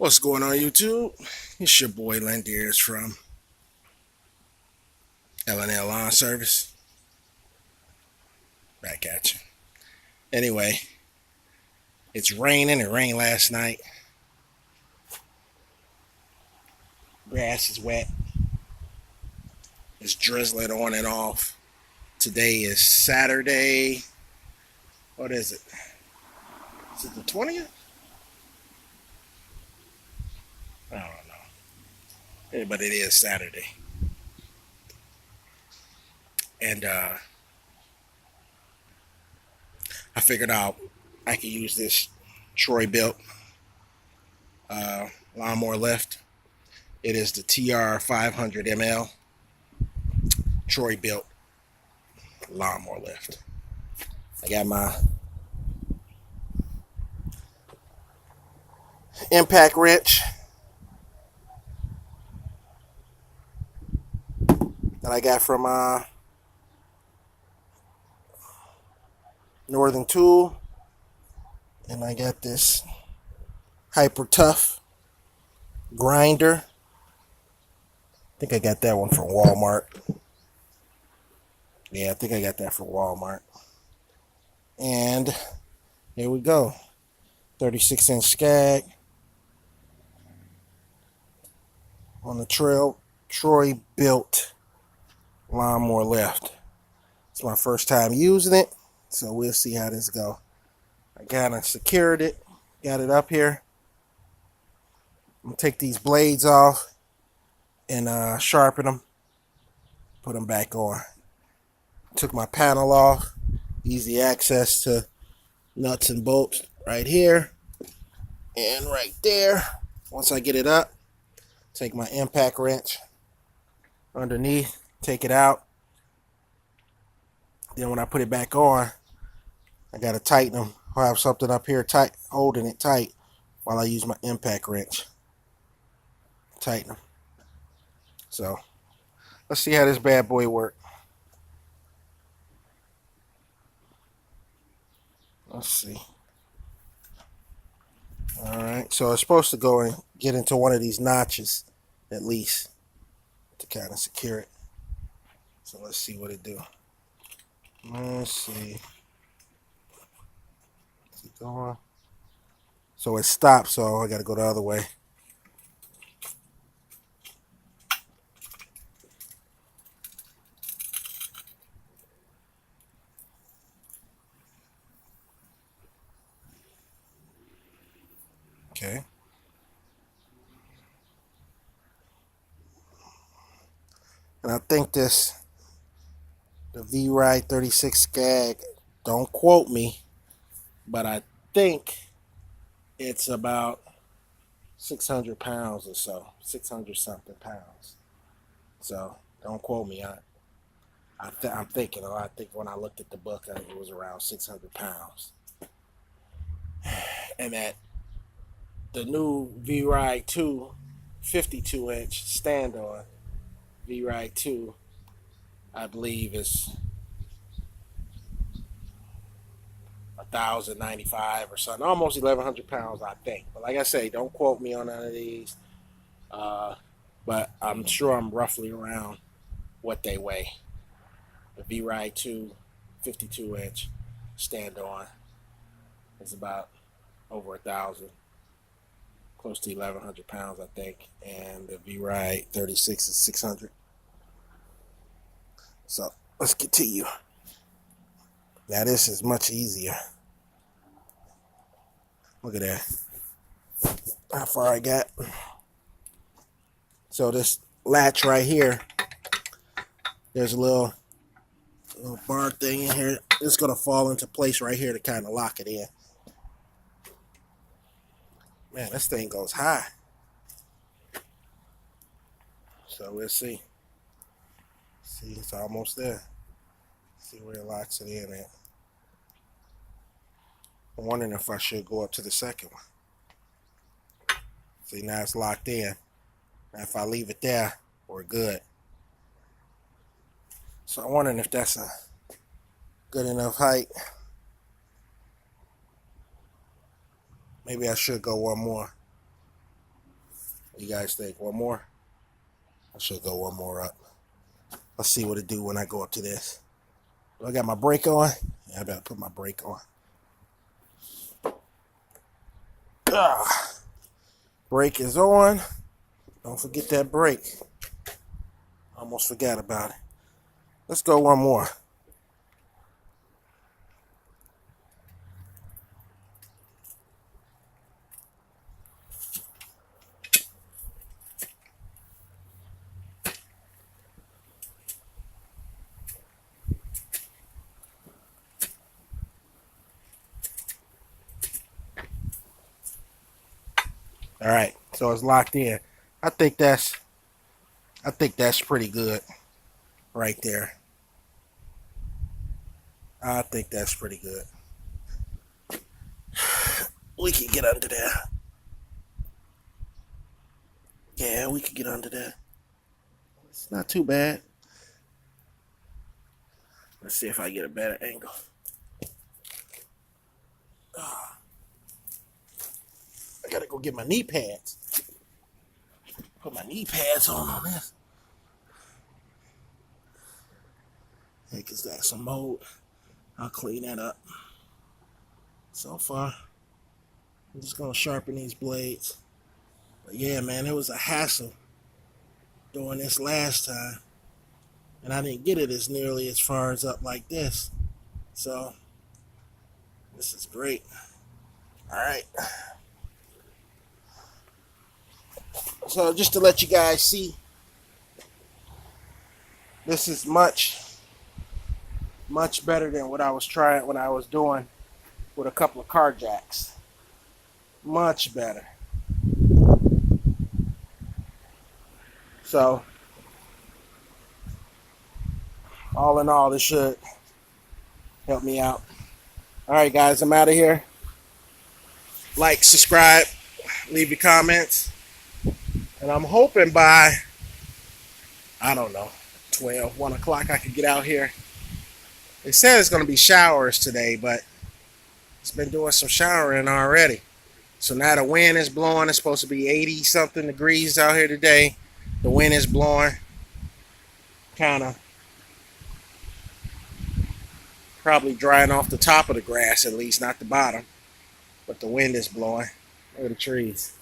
What's going on, YouTube? It's your boy Landiers from L&L Lawn Service. Back at you. Anyway, it's raining. It rained last night. Grass is wet. It's drizzling on and off. Today is Saturday. What is it? Is it the 20th? I don't know. But it is Saturday. And I figured out I could use this Troy-Bilt lawnmower lift. It is the TR 500 ml Troy-Bilt lawnmower lift. I got my impact wrench that I got from Northern Tool, and I got this hyper tough grinder. I think I got that one from Walmart. Yeah, I think I got that from Walmart. And here we go. 36-inch scag on the Troy-Bilt lawnmower lift. It's my first time using it, so we'll see how this go. I kind of secured it, got it up here. I'm gonna take these blades off and sharpen them, put them back on. Took my panel off, easy access to nuts and bolts right here and right there. Once I get it up, take my impact wrench underneath, take it out. Then when I put it back on, I gotta tighten them. I'll have something up here tight, holding it tight while I use my impact wrench. Tighten them. So let's see how this bad boy works. Let's see. Alright, so it's supposed to go and get into one of these notches at least to kind of secure it. So let's see what it do. Let's see. Is it going? So it stopped, so I gotta go the other way. Okay. And I think the V-Ride 36 Scag, don't quote me, but I think it's about 600 pounds or so, 600 something pounds. So don't quote me. I'm thinking, I think when I looked at the book, I think it was around 600 pounds. And that the new V-Ride 2 52-inch stand-on V-Ride 2, I believe is 1,095 or something, almost 1,100 pounds, I think. But like I say, don't quote me on none of these. But I'm sure I'm roughly around what they weigh. The V-Ride 2 52-inch stand-on is about over 1,000, close to 1,100 pounds, I think. And the V-Ride 36 is 600. So let's continue. Now this is much easier. Look at that. How far I got. So this latch right here, there's a little bar thing in here. It's gonna fall into place right here to kind of lock it in. Man, this thing goes high. So we'll see. See, it's almost there. See where it locks it in at. I'm wondering if I should go up to the second one. See, now it's locked in. Now if I leave it there, we're good. So I'm wondering if that's a good enough height. Maybe I should go one more. You guys think one more? I should go one more up. Let's see what it do when I go up to this. Do I got my brake on? Yeah, I better put my brake on. Brake is on. Don't forget that brake. Almost forgot about it. Let's go one more. All right, so it's locked in. I think that's pretty good right there. I think that's pretty good. We can get under there. Yeah, we can get under there. It's not too bad. Let's see if I get a better angle. I gotta go get my knee pads. Put my knee pads on this. Heck, is that some mold? I'll clean that up. So far, I'm just gonna sharpen these blades. But yeah, man, it was a hassle doing this last time. And I didn't get it as nearly as far as up like this. So, this is great. All right. So, just to let you guys see, this is much better than what I was trying when I was doing with a couple of car jacks. Much better. So, all in all, this should help me out. All right, guys, I'm out of here. Like, subscribe, leave your comments. And I'm hoping by, I don't know, 12, 1 o'clock I could get out here. They said it's going to be showers today, but it's been doing some showering already. So now the wind is blowing. It's supposed to be 80-something degrees out here today. The wind is blowing. Kind of probably drying off the top of the grass at least, not the bottom. But the wind is blowing. Look at the trees.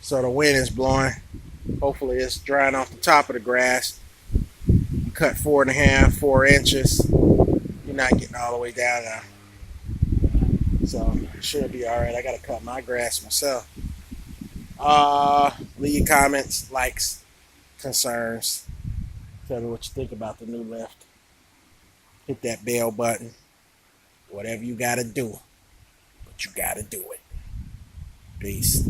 So the wind is blowing. Hopefully it's drying off the top of the grass. You cut 4.5, 4 inches. You're not getting all the way down now. So it should be alright. I gotta cut my grass myself. Leave your comments, likes, concerns. Tell me what you think about the new lift. Hit that bell button. Whatever you gotta do. But you gotta do it. Peace.